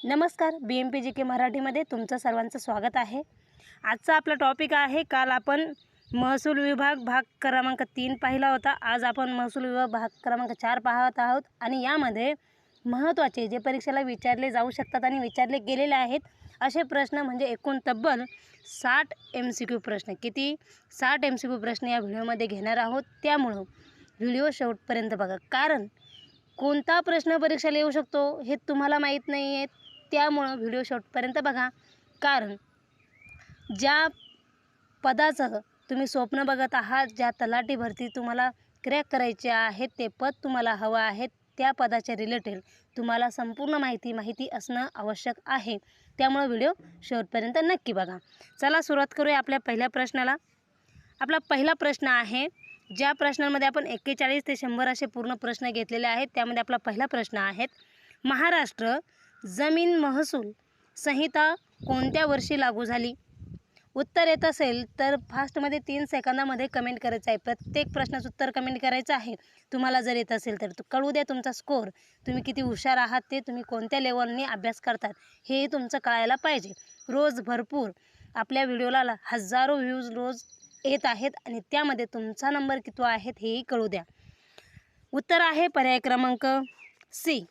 नमस्कार, BMPGK मराठीमध्ये तुमचं सर्वांचं स्वागत आहे। आजचा आपला टॉपिक आहे, काल आपण महसूल विभाग भाग क्रमांक 3 पाहिला होता। आज आपण महसूल विभाग भाग क्रमांक 4 पाहत आहोत आणि यामध्ये महत्त्वाचे जे परीक्षेला विचारले जाऊ शकतात आणि विचारले गेलेले आहेत असे प्रश्न म्हणजे एकूण तब्बल 60 MCQ प्रश्न। किती 60 MCQ प्रश्न या व्हिडिओमध्ये घेणार आहोत, त्यामुळे व्हिडिओ शेवटपर्यंत बघा। कारण कोणता प्रश्न परीक्षेला येऊ शकतो हे तुम्हाला माहीत नाही आहे, त्यामुळे व्हिडिओ शेवटपर्यंत बघा। कारण ज्या पदाचं तुम्ही स्वप्न बघत आहात, ज्या तलाठी भरती तुम्हाला क्रॅक करायची आहे, ते पद तुम्हाला हवं आहे, त्या पदाच्या रिलेटेड तुम्हाला संपूर्ण माहिती असणं आवश्यक आहे। त्यामुळे व्हिडिओ शेवटपर्यंत नक्की बघा। चला सुरुवात करूया आपल्या पहिल्या प्रश्नाला। आपला पहिला प्रश्न आहे, ज्या प्रश्नांमध्ये आपण 41 ते 100 असे पूर्ण प्रश्न घेतलेले आहेत, त्यामध्ये आपला पहिला प्रश्न आहे, महाराष्ट्र जमीन महसूल संहिता कोणत्या वर्षी लागू झाली? उत्तर येत असेल तर फास्टमध्ये 3 सेकंदामध्ये कमेंट करायचं आहे। प्रत्येक प्रश्नाचं उत्तर कमेंट करायचं आहे। तुम्हाला जर येत असेल तर कळू द्या तुमचा स्कोर, तुम्ही किती हुशार आहात, ते तुम्ही कोणत्या लेवलने अभ्यास करतात हे तुमचं कळायला पाहिजे। रोज भरपूर आपल्या व्हिडिओला हजारो व्ह्यूज रोज येत आहेत आणि त्यामध्ये तुमचा नंबर किती आहे हेही कळू द्या। उत्तर आहे पर्याय क्रमांक सी।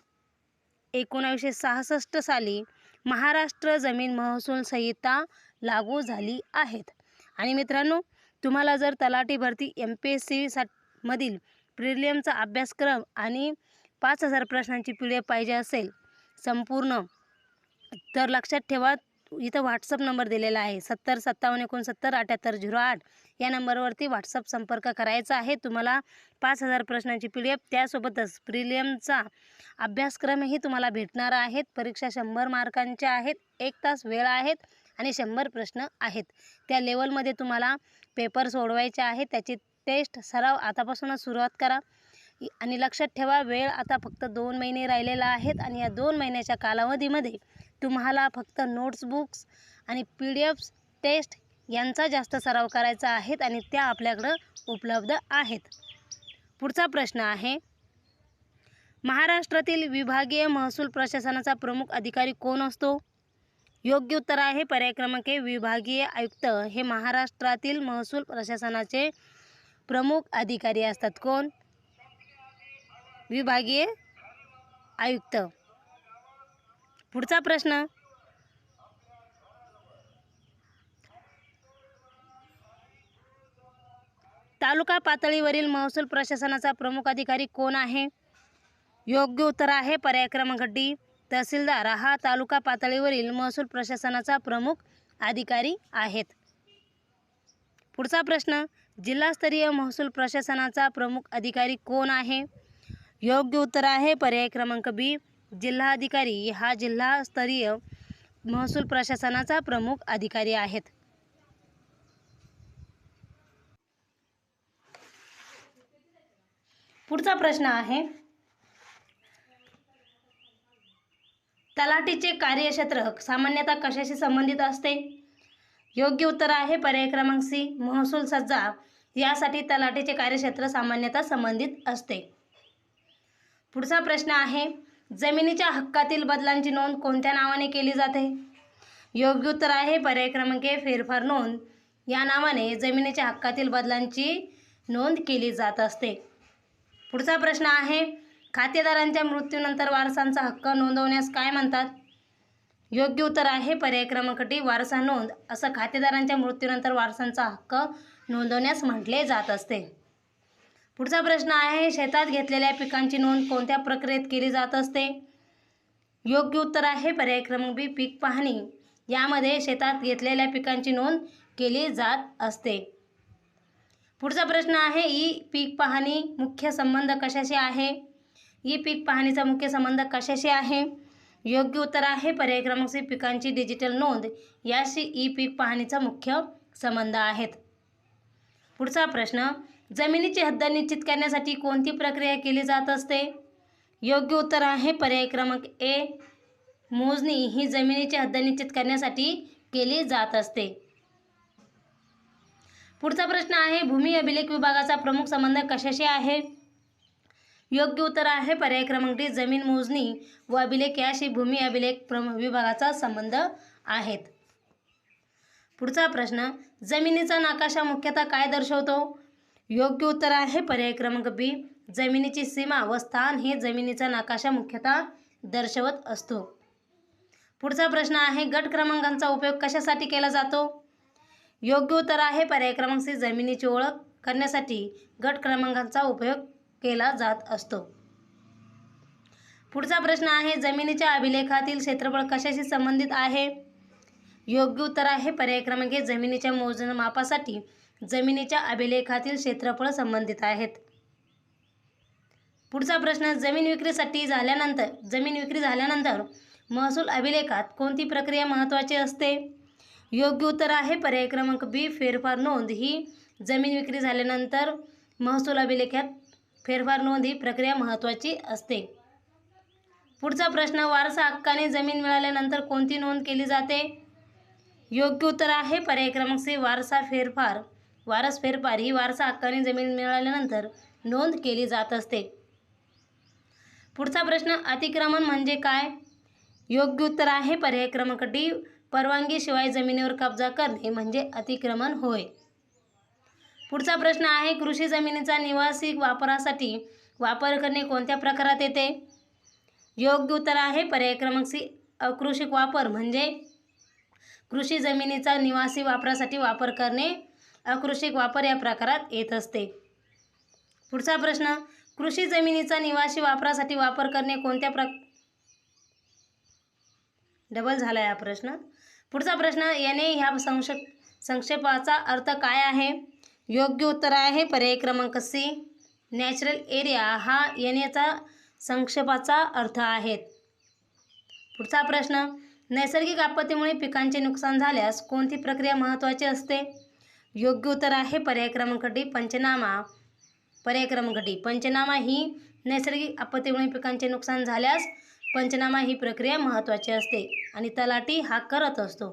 1966 साली महाराष्ट्र जमीन महसूल संहिता लागू झाली आहेत। आणि मित्रांनो, तुम्हाला जर तलाठी भरती MPSC मधील प्रिलिमचा अभ्यासक्रम आणि 5000 प्रश्नांची PDF पाहिजे असेल संपूर्ण, तर लक्षात ठेवा, इथं WhatsApp नंबर दिलेला आहे 7057697808 या नंबरवरती WhatsApp संपर्क करायचा आहे। तुम्हाला 5000 प्रश्नांची PDF त्यासोबतच प्रिलिमचा अभ्यासक्रमही तुम्हाला भेटणार आहेत। परीक्षा 100 मार्कांच्या आहेत, 1 तास वेळ आहेत आणि 100 प्रश्न आहेत। त्या लेवलमध्ये तुम्हाला पेपर सोडवायचे आहेत, त्याची टेस्ट सराव आतापासूनच सुरुवात करा। आणि लक्षात ठेवा, वेळ आता फक्त 2 महिने राहिलेला आहेत आणि या 2 महिन्याच्या कालावधीमध्ये तुम्हाला फक्त नोट्स बुक्स आणि PDFs टेस्ट यांचा जास्त सराव करायचा आहे आणि त्या आपल्याकडे उपलब्ध आहेत। पुढचा प्रश्न आहे, महाराष्ट्रातील विभागीय महसूल प्रशासनाचा प्रमुख अधिकारी कोण असतो? योग्य उत्तर आहे पर्याय क्रमांक ए, विभागीय आयुक्त हे महाराष्ट्रातील महसूल प्रशासनाचे प्रमुख अधिकारी असतात। कोण? विभागीय आयुक्त। पुढचा प्रश्न, तालुका पातळीवरील महसूल प्रशासनाचा प्रमुख अधिकारी कोण आहे? योग्य उत्तर आहे पर्याय क्रमांक डी, तहसीलदार हा तालुका पातळीवरील महसूल प्रशासनाचा प्रमुख अधिकारी आहेत। पुढचा प्रश्न, जिल्हास्तरीय महसूल प्रशासनाचा प्रमुख अधिकारी कोण आहे? योग्य उत्तर आहे पर्याय क्रमांक बी, जिल्हाधिकारी हा जिल्हास्तरीय महसूल प्रशासनाचा प्रमुख अधिकारी आहेत। पुढचा प्रश्न आहे, तलाठीचे कार्यक्षेत्र सामान्यतः कशाशी संबंधित असते? योग्य उत्तर आहे पर्याय क्रमांक सी, महसूल सज्जा यासाठी तलाठीचे कार्यक्षेत्र सामान्यतः संबंधित असते। पुढचा प्रश्न आहे, जमिनीच्या हक्कातील बदलांची नोंद कोणत्या नावाने केली जाते? योग्य उत्तर आहे पर्याय क्रमांक ए, फेरफार नोंद या नावाने जमिनीच्या हक्कातील बदलांची नोंद केली जात असते। पुढचा प्रश्न आहे, खातेदारांच्या मृत्यूनंतर वारसांचा हक्क नोंदवण्यास काय म्हणतात? योग्य उत्तर आहे पर्याय क्रमांक डी, वारसा नोंद असं खातेदारांच्या मृत्यूनंतर वारसांचा हक्क नोंदवण्यास म्हटले जात असते। पुढचा प्रश्न आहे, शेतात घेतलेल्या पिकांची नोंद कोणत्या प्रक्रियेत केली जात असते? योग्य उत्तर आहे पर्याय क्रमांक बी, पीक पाहणी यामध्ये शेतात घेतलेल्या पिकांची नोंद केली जात असते। पुढचा प्रश्न आहे, ई पीक पाहणी मुख्य संबंध कशाशी आहे? ई पीक पाहणीचा मुख्य संबंध कशाशी आहे? योग्य उत्तर आहे पर्याय क्रमांक सी, पिकांची डिजिटल नोंद याशी ई पीक पाहणीचा मुख्य संबंध आहेत। पुढचा प्रश्न, जमिनीची हद्द निश्चित करण्यासाठी कोणती प्रक्रिया केली जात असते? योग्य उत्तर आहे पर्याय क्रमांक ए, मोजणी ही जमिनीची हद्द निश्चित करण्यासाठी केली जात असते। पुढचा प्रश्न आहे, भूमी अभिलेख विभागाचा प्रमुख संबंध कशाशी आहे? योग्य उत्तर आहे पर्याय क्रमांक डी, जमीन मोजणी व अभिलेख याशी भूमी अभिलेख विभागाचा संबंध आहेत. पुढचा प्रश्न, जमिनीचा नकाशा मुख्यतः काय दर्शवतो? योग्य उत्तर आहे पर्याय क्रमांक बी, जमिनीची सीमा व स्थान हे जमिनीचा नकाशा मुख्यतः दर्शवत असतो. पुढचा प्रश्न आहे, गट क्रमांकांचा उपयोग कशासाठी केला जातो? योग्य उत्तर आहे पर्याय क्रमांक सी, जमिनीची ओळख करण्यासाठी गट क्रमांकांचा उपयोग केला जात असतो. पुढचा प्रश्न आहे, जमिनीच्या अभिलेखातील क्षेत्रफळ कशाशी संबंधित आहे? योग्य उत्तर आहे पर्याय क्रमांक ए, जमिनीच्या मोजमापासाठी जमिनीच्या अभिलेखातील क्षेत्रफळ संबंधित आहेत. पुढचा प्रश्न, जमीन विक्री झाल्यानंतर महसूल अभिलेखात कोणती प्रक्रिया महत्त्वाची असते? योग्य उत्तर आहे पर्याय क्रमांक बी, फेरफार नोंद ही जमीन विक्री झाल्यानंतर महसूल अभिलेखात फेरफार नोंद ही प्रक्रिया महत्त्वाची असते. पुढचा प्रश्न, वारसा हक्काने जमीन मिळाल्यानंतर कोणती नोंद केली जाते? योग्य उत्तर आहे पर्याय क्रमांक सी, वारस फेरफार ही वारसा हक्काने जमीन मिळाल्यानंतर नोंद केली जात असते. पुढचा प्रश्न, अतिक्रमण म्हणजे काय? योग्य उत्तर आहे पर्याय क्रमांक डी, परवानगीशिवाय जमिनीवर कब्जा करणे म्हणजे अतिक्रमण होय. पुढचा प्रश्न आहे, कृषी जमिनीचा निवासी वापरासाठी वापर करणे कोणत्या प्रकारात येते? योग्य उत्तर आहे पर्याय क्रमांक सी, अकृषिक वापर म्हणजे कृषी जमिनीचा निवासी वापरासाठी वापर करणे अकृषिक वापर या प्रकारात येत असते. पुढचा प्रश्न, कृषी जमिनीचा निवासी वापरासाठी वापर करणे कोणत्या डबल झाला हा प्रश्न. पुढचा प्रश्न, एनए ह्या संक्षेपाचा अर्थ काय आहे? योग्य उत्तर आहे पर्याय क्रमांक सी, नॅचरल एरिया हा एनएचा संक्षेपाचा अर्थ आहे. पुढचा प्रश्न, नैसर्गिक आपत्तीमुळे पिकांचे नुकसान झाल्यास कोणती प्रक्रिया महत्त्वाची असते? योग्य उत्तर आहे पर्याय क्रमांक डी, पंचनामा. पर्याय क्रमांक डी, पंचनामा ही नैसर्गिक आपत्तीमुळे पिकांचे नुकसान झाल्यास पंचनामा ही प्रक्रिया महत्त्वाची असते आणि तलाठी हा करत असतो.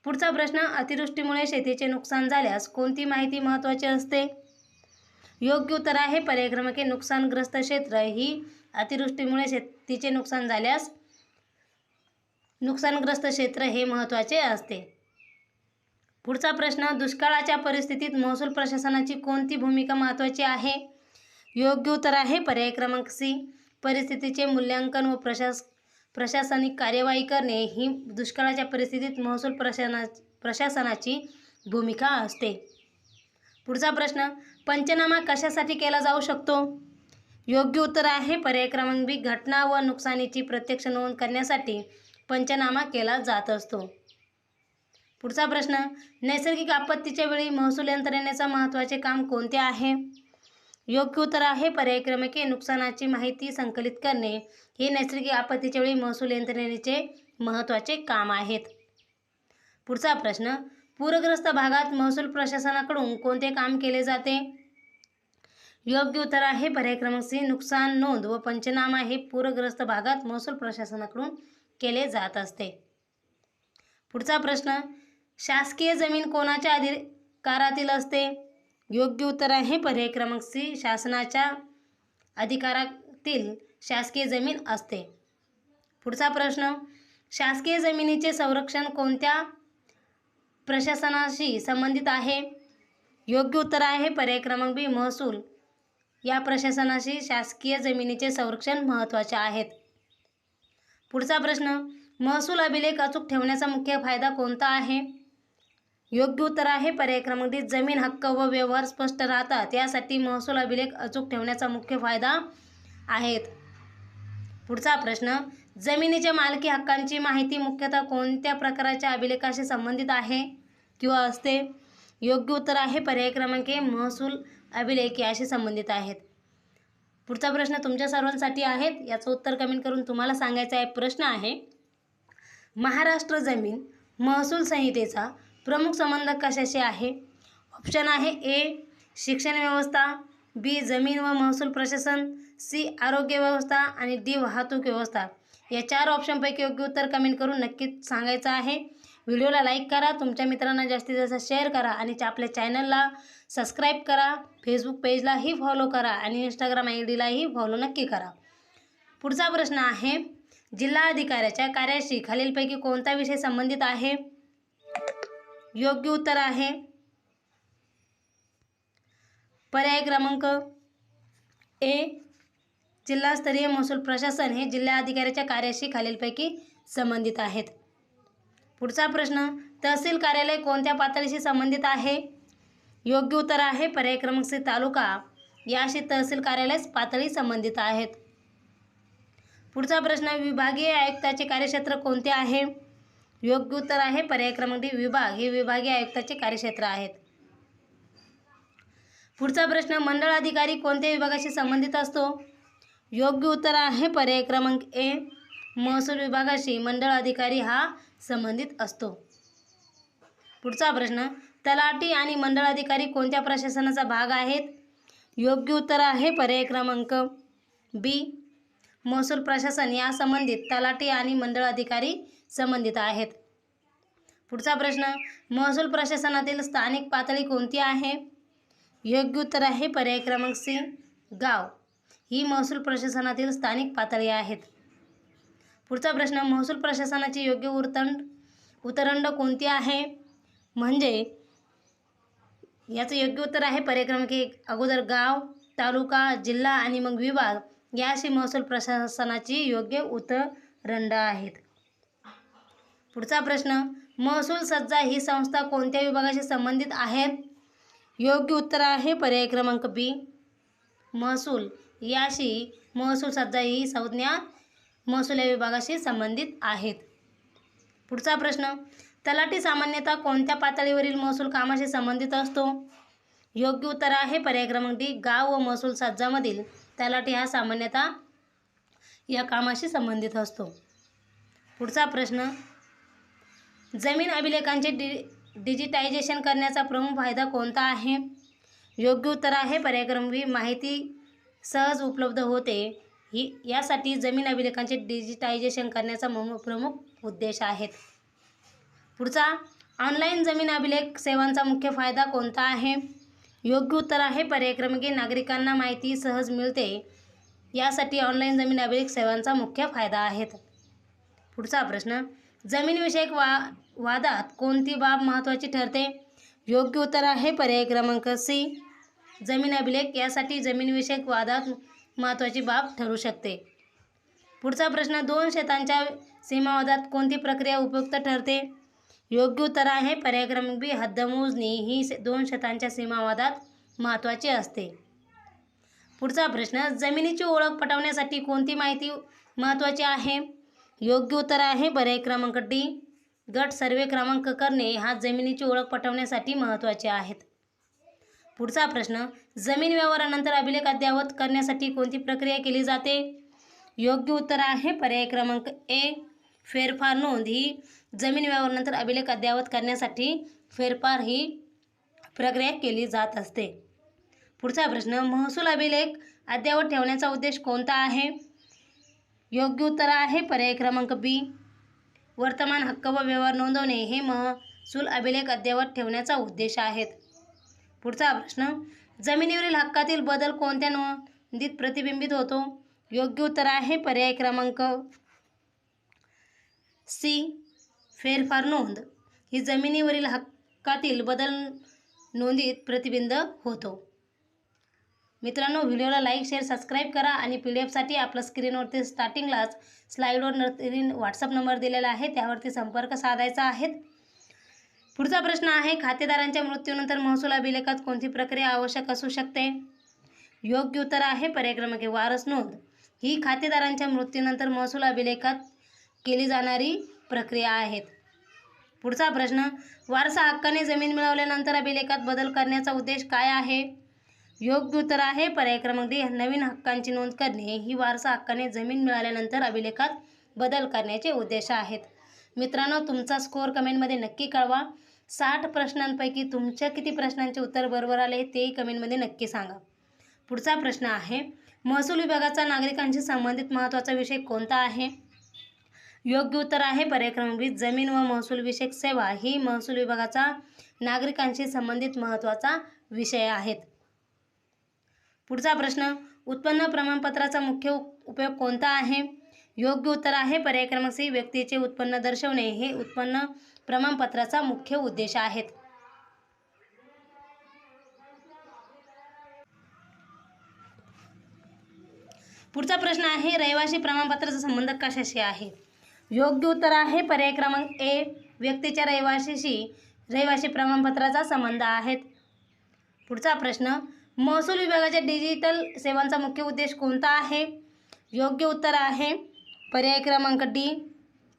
पुढचा प्रश्न, अतिवृष्टीमुळे शेतीचे नुकसान झाल्यास कोणती माहिती महत्त्वाची असते? योग्य उत्तर आहे पर्याय क्रमांक ए, नुकसानग्रस्त क्षेत्र ही अतिवृष्टीमुळे शेतीचे नुकसान झाल्यास नुकसानग्रस्त क्षेत्र हे महत्त्वाचे असते. पुढचा प्रश्न, दुष्काळाच्या परिस्थितीत महसूल प्रशासनाची कोणती भूमिका महत्त्वाची आहे? योग्य उत्तर आहे पर्याय क्रमांक सी, परिस्थितीचे मूल्यांकन व प्रशासनिक कार्यवाही करणे ही दुष्काळाच्या परिस्थितीत महसूल प्रशासनाची भूमिका असते. पुढचा प्रश्न, पंचनामा कशासाठी केला जाऊ शकतो? योग्य उत्तर आहे पर्याय क्रमांक बी, घटना व नुकसानीची प्रत्यक्ष नोंद करण्यासाठी पंचनामा केला जात असतो. पुढचा प्रश्न, नैसर्गिक आपत्तीच्या वेळी महसूल यंत्रणेचा महत्त्वाचे काम कोणते आहे? योग्य उत्तर आहे पर्याय क्रमांक ए, नुकसानाची माहिती संकलित करणे हे नैसर्गिक आपत्तीच्या वेळी महसूल यंत्रणेचे महत्त्वाचे काम आहेत. पुढचा प्रश्न, पूरग्रस्त भागात महसूल प्रशासनाकडून कोणते काम केले जाते? योग्य उत्तर आहे पर्याय क्रमांक सी, नुकसान नोंद व पंचनामा हे पूरग्रस्त भागात महसूल प्रशासनाकडून केले जात असते. पुढचा प्रश्न, शासकीय जमीन कोणाच्या अधिकारातील असते? योग्य उत्तर आहे पर्याय क्रमांक सी, शासनाच्या अधिकारातील शासकीय जमीन असते. पुढचा प्रश्न, शासकीय जमिनीचे संरक्षण कोणत्या प्रशासनाशी संबंधित आहे? योग्य उत्तर आहे पर्याय क्रमांक बी, महसूल या प्रशासनाशी शासकीय जमिनीचे संरक्षण महत्त्वाचे आहेत. पुढचा प्रश्न, महसूल अभिलेख अचूक ठेवण्याचा मुख्य फायदा कोणता आहे? योग्य उत्तर आहे पर्याय क्रमांक डी, जमीन हक्क व व्यवहार स्पष्ट राहतात यासाठी महसूल अभिलेख अचूक ठेवण्याचा मुख्य फायदा आहेत. पुढचा प्रश्न, जमिनीच्या मालकी हक्कांची माहिती मुख्यतः कोणत्या प्रकारच्या अभिलेखाशी संबंधित आहे किंवा असते? योग्य उत्तर आहे पर्याय क्रमांक ए, महसूल अभिलेख याशी संबंधित आहेत. पुढचा प्रश्न तुमच्या सर्वांसाठी आहेत, याचं उत्तर कमेंट करून तुम्हाला सांगायचं आहे. प्रश्न आहे, महाराष्ट्र जमीन महसूल संहितेचा प्रमुख संबंध कशाशी आहे? ऑप्शन आहे ए, शिक्षण व्यवस्था, बी, जमीन व महसूल प्रशासन, सी, आरोग्य व्यवस्था आणि डी, वाहतूक व्यवस्था. या 4 ऑप्शनपैकी योग्य उत्तर कमेंट करून नक्कीच सांगायचं आहे. व्हिडिओला लाईक करा, तुमच्या मित्रांना जास्तीत जास्त शेअर करा आणि आपल्या चॅनलला सबस्क्राईब करा. फेसबुक पेजलाही फॉलो करा आणि इंस्टाग्राम ID लाही फॉलो नक्की करा. पुढचा प्रश्न आहे, जिल्हाधिकाऱ्याच्या कार्याशी खालीलपैकी कोणता विषय संबंधित आहे? योग्य उत्तर आहे पर्याय क्रमांक ए, जिल्हास्तरीय महसूल प्रशासन हे जिल्हाधिकाऱ्याच्या कार्याशी खालीलपैकी संबंधित आहेत. पुढचा प्रश्न, तहसील कार्यालय कोणत्या पातळीशी संबंधित आहे? योग्य उत्तर आहे पर्याय क्रमांक सी, तालुका याशी तहसील कार्यालय पातळी संबंधित आहेत. पुढचा प्रश्न, विभागीय आयुक्ताचे कार्यक्षेत्र कोणते आहे? योग्य उत्तर आहे पर्याय क्रमांक डी, विभाग हे विभागीय आयुक्ताचे कार्यक्षेत्र आहेत. पुढचा प्रश्न, मंडळ अधिकारी कोणत्या विभागाशी संबंधित असतो? योग्य उत्तर आहे पर्याय क्रमांक ए, महसूल विभागाशी मंडळ अधिकारी हा संबंधित असतो. पुढचा प्रश्न, तलाठी आणि मंडळ अधिकारी कोणत्या प्रशासनाचा भाग आहेत? योग्य उत्तर आहे पर्याय क्रमांक बी, महसूल प्रशासन या संबंधित तलाठी आणि मंडळ अधिकारी संबंधित आहेत. पुढचा प्रश्न, महसूल प्रशासनातील स्थानिक पातळी कोणती आहे? योग्य उत्तर आहे पर्याय क्रमांक सी, गाव ही महसूल प्रशासनातील स्थानिक पातळी आहेत. पुढचा प्रश्न, महसूल प्रशासनाची योग्य उतरंड कोणती आहे? म्हणजे याचं योग्य उत्तर आहे पर्याय क्रमांक 1, अगोदर गाव, तालुका, जिल्हा आणि मग विभाग याशी महसूल प्रशासनाची योग्य उतरंड आहेत. पुढचा प्रश्न, महसूल सज्जा ही संस्था कोणत्या विभागाशी संबंधित आहेत? योग्य उत्तर आहे पर्याय क्रमांक बी, महसूल याशी महसूल सज्जा ही संज्ञा महसूल या विभागाशी संबंधित आहेत. पुढचा प्रश्न, तलाठी सामान्यतः कोणत्या पातळीवरील महसूल कामाशी संबंधित असतो? योग्य उत्तर आहे पर्याय क्रमांक डी, गाव व महसूल सज्जामधील तलाठी हा सामान्यतः या कामाशी संबंधित असतो. पुढचा प्रश्न, जमीन अभिलेखांचे डिजिटायझेशन करण्याचा प्रमुख फायदा कोणता आहे? योग्य उत्तर आहे पर्याय क्रमांक बी, माहिती सहज उपलब्ध होते यासाठी जमीन अभिलेखांचे डिजिटायझेशन करण्याचा प्रमुख उद्देश आहेत. पुढचा, ऑनलाईन जमीन अभिलेख सेवांचा मुख्य फायदा कोणता आहे? योग्य उत्तर आहे पर्याय क्रमांक ए, नागरिकांना माहिती सहज मिळते यासाठी ऑनलाईन जमीन अभिलेख सेवांचा मुख्य फायदा आहेत. पुढचा प्रश्न, जमीनविषयक वादात कोणती बाब महत्त्वाची ठरते? योग्य उत्तर आहे पर्याय क्रमांक सी, जमीन अभिलेख यासाठी जमीनविषयक वादात महत्त्वाची बाब ठरू शकते. पुढचा प्रश्न, 2 शेतांच्या सीमावादात कोणती प्रक्रिया उपयुक्त ठरते? योग्य उत्तर आहे पर्याय क्रमांक बी, हद्दमोजणी ही 2 शेतांच्या सीमावादात महत्त्वाची असते. पुढचा प्रश्न, जमिनीची ओळख पटवण्यासाठी कोणती माहिती महत्त्वाची आहे? योग्य उत्तर आहे पर्याय क्रमांक डी, गट सर्वे क्रमांक करणे हा जमिनीची ओळख पटवण्यासाठी महत्त्वाचे आहेत. पुढचा प्रश्न, जमीन व्यवहारानंतर अभिलेख अद्ययावत करण्यासाठी कोणती प्रक्रिया केली जाते? योग्य उत्तर आहे पर्याय क्रमांक ए, फेरफार नोंद ही जमीन व्यवहारानंतर अभिलेख अद्ययावत करण्यासाठी फेरफार ही प्रक्रिया केली जात असते. पुढचा प्रश्न, महसूल अभिलेख अद्ययावत ठेवण्याचा उद्देश कोणता आहे? योग्य उत्तर आहे पर्याय क्रमांक बी, वर्तमान हक्क व व्यवहार नोंदवणे हे महसूल अभिलेख अद्ययावत ठेवण्याचा उद्देश आहेत. पुढचा प्रश्न, जमिनीवरील हक्कातील बदल कोणत्या नोंदीत प्रतिबिंबित होतो? योग्य उत्तर आहे पर्याय क्रमांक सी, फेरफार नोंद ही जमिनीवरील हक्कातील बदल नोंदीत प्रतिबिंबित होतो. मित्रांनो, व्हिडिओला लाईक, शेअर, सबस्क्राईब करा आणि PDF आपल्या स्क्रीनवरती स्टार्टिंगलाच स्लाईडवर व्हॉट्सअप नंबर दिलेला आहे, त्यावरती संपर्क साधायचा आहे. पुढचा प्रश्न आहे, खातेदारांच्या मृत्यूनंतर महसूल अभिलेखात कोणती प्रक्रिया आवश्यक असू शकते? योग्य उत्तर आहे पर्याय क्रमांक वारस नोंद ही खातेदारांच्या मृत्यूनंतर महसूल अभिलेखात केली जाणारी प्रक्रिया आहेत. पुढचा प्रश्न, वारसा हक्काने जमीन मिळवल्यानंतर अभिलेखात बदल करण्याचा उद्देश काय आहे? योग्य उत्तर आहे पर्याय क्रमांक डी, नवीन हक्कांची नोंद करणे ही वारसा हक्काने जमीन मिळाल्यानंतर अभिलेखात बदल करण्याचे उद्देश आहेत. मित्रांनो, तुमचा स्कोअर कमेंटमध्ये नक्की कळवा. 60 प्रश्नांपैकी तुमच्या किती प्रश्नांचे उत्तर बरोबर आले तेही कमेंटमध्ये नक्की सांगा. पुढचा प्रश्न आहे, महसूल विभागाचा नागरिकांशी संबंधित महत्त्वाचा विषय कोणता आहे? योग्य उत्तर आहे पर्याय क्रमांक बी, जमीन व महसूल विषयक सेवा ही महसूल विभागाचा नागरिकांशी संबंधित महत्त्वाचा विषय आहेत. पुढचा प्रश्न, उत्पन्न प्रमाणपत्राचा मुख्य उपयोग कोणता आहे? योग्य उत्तर आहे पर्याय क्रमांक सी, व्यक्तीचे उत्पन्न दर्शवणे हे उत्पन्न प्रमाणपत्राचा मुख्य उद्देश आहेत. पुढचा प्रश्न आहे, रहिवासी प्रमाणपत्राचा संबंध कशाशी आहे? योग्य उत्तर आहे पर्याय क्रमांक ए, व्यक्तीच्या रहिवासी प्रमाणपत्राचा संबंध आहेत. पुढचा प्रश्न, महसूल विभागाच्या डिजिटल सेवांचा मुख्य उद्देश कोणता आहे? योग्य उत्तर आहे पर्याय क्रमांक डी,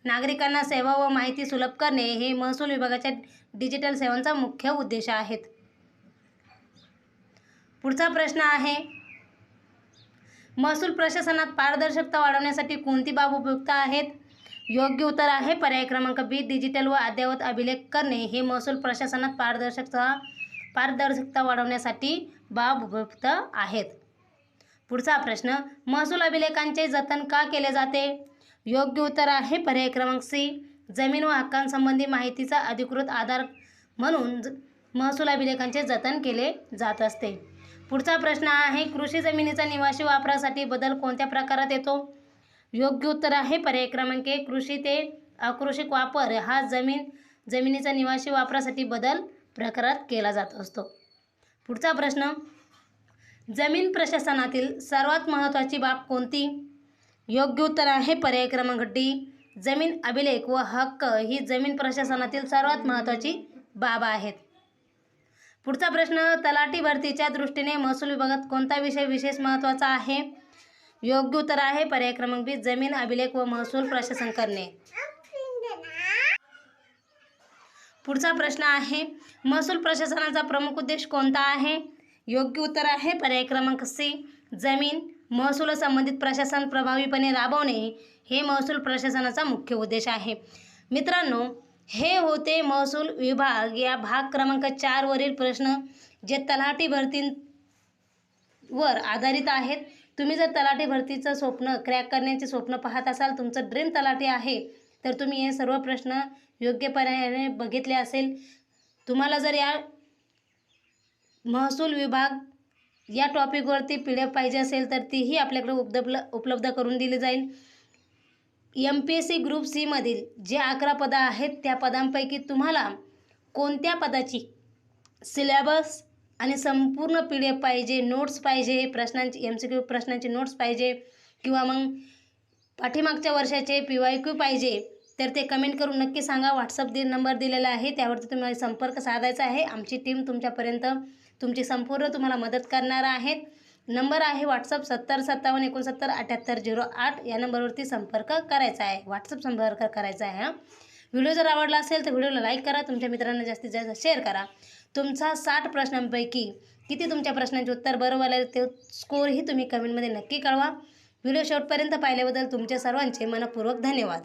नागरिकांना सेवा व माहिती सुलभ करणे हे महसूल विभागाच्या डिजिटल सेवांचा मुख्य उद्देश आहेत. पुढचा प्रश्न आहे, महसूल प्रशासनात पारदर्शकता वाढवण्यासाठी कोणती बाब उपयुक्त आहेत? योग्य उत्तर आहे पर्याय क्रमांक बी, डिजिटल व अद्ययावत अभिलेख करणे हे महसूल प्रशासनात पारदर्शकता वाढवण्यासाठी बाब उपयुक्त आहेत. पुढचा प्रश्न, महसूल अभिलेखांचे जतन का केले जाते? योग्य उत्तर आहे पर्याय क्रमांक सी, जमीन व हक्कांसंबंधी माहितीचा अधिकृत आधार म्हणून महसूल अभिलेखांचे जतन केले जात असते. पुढचा प्रश्न आहे, कृषी जमिनीचा निवासी वापरासाठी बदल कोणत्या प्रकारात येतो? योग्य उत्तर आहे पर्याय क्रमांक ए, कृषी ते अकृषिक वापर हा जमिनीचा निवासी वापरासाठी बदल प्रकारात केला जात असतो. पुढचा प्रश्न, जमीन प्रशासनातील सर्वात महत्त्वाची बाब कोणती? योग्य उत्तर आहे पर्याय क्रमांक डी, जमीन अभिलेख व हक्क ही जमीन प्रशासनातील सर्वात महत्त्वाची बाब आहेत. पुढचा प्रश्न, तलाठी भरतीच्या दृष्टीने महसूल विभागात कोणता विषय विशेष महत्त्वाचा आहे? योग्य उत्तर आहे पर्याय क्रमांक बी, जमीन अभिलेख व महसूल प्रशासन करणे. पुढचा प्रश्न आहे, महसूल प्रशासनाचा प्रमुख उद्देश कोणता आहे? योग्य उत्तर आहे पर्याय क्रमांक सी, जमीन महसूल संबंधित प्रशासन प्रभावीपणे राबवणे हे महसूल प्रशासनाचा मुख्य उद्देश आहे. मित्रांनो, हे होते महसूल विभाग या भाग क्रमांक 4 वरील प्रश्न जे तलाठी भरतीवर आधारित आहेत. तुम्ही जर तलाठी भरतीचं स्वप्न क्रॅक करण्याचे स्वप्न पाहत असाल, तुमचं ड्रीम तलाठी आहे, तर तुम्ही हे सर्व प्रश्न योग्यपणे बघितले असेल. तुम्हाला जर या महसूल विभाग या टॉपिकवरती PDF पाहिजे असेल तर तीही आपल्याकडे उपलब्ध करून दिली जाईल. MPSC ग्रुप सी मधील जे 11 पदं आहेत त्या पदांपैकी तुम्हाला कोणत्या पदाची सिलेबस आणि संपूर्ण PDF पाहिजे, नोट्स पाहिजे, प्रश्नांची MCQ प्रश्नांची नोट्स पाहिजे किंवा मग पाठीमागच्या वर्षाचे PYQ पाहिजे, तर ते कमेंट करून नक्की सांगा. WhatsApp नंबर दिलेला आहे, त्यावरती तुम्हाला संपर्क साधायचा आहे. आमची टीम तुमच्यापर्यंत तुमची संपूर्ण तुम्हाला मदत करणार आहेत. नंबर आहे WhatsApp 7057697808 या नंबरवरती संपर्क करायचा आहे. WhatsApp संपर्क करायचा आहे. व्हिडिओ जर आवडला असेल तर व्हिडिओला लाईक करा, तुमच्या मित्रांना जास्तीत जास्त शेअर करा. तुमचा 60 प्रश्नांपैकी किती तुमच्या प्रश्नांचे उत्तर बरोबर आले ते स्कोरही तुम्ही कमेंटमध्ये नक्की कळवा. व्हिडिओ शेवटपर्यंत पाहिल्याबद्दल तुमच्या सर्वांचे मनपूर्वक धन्यवाद.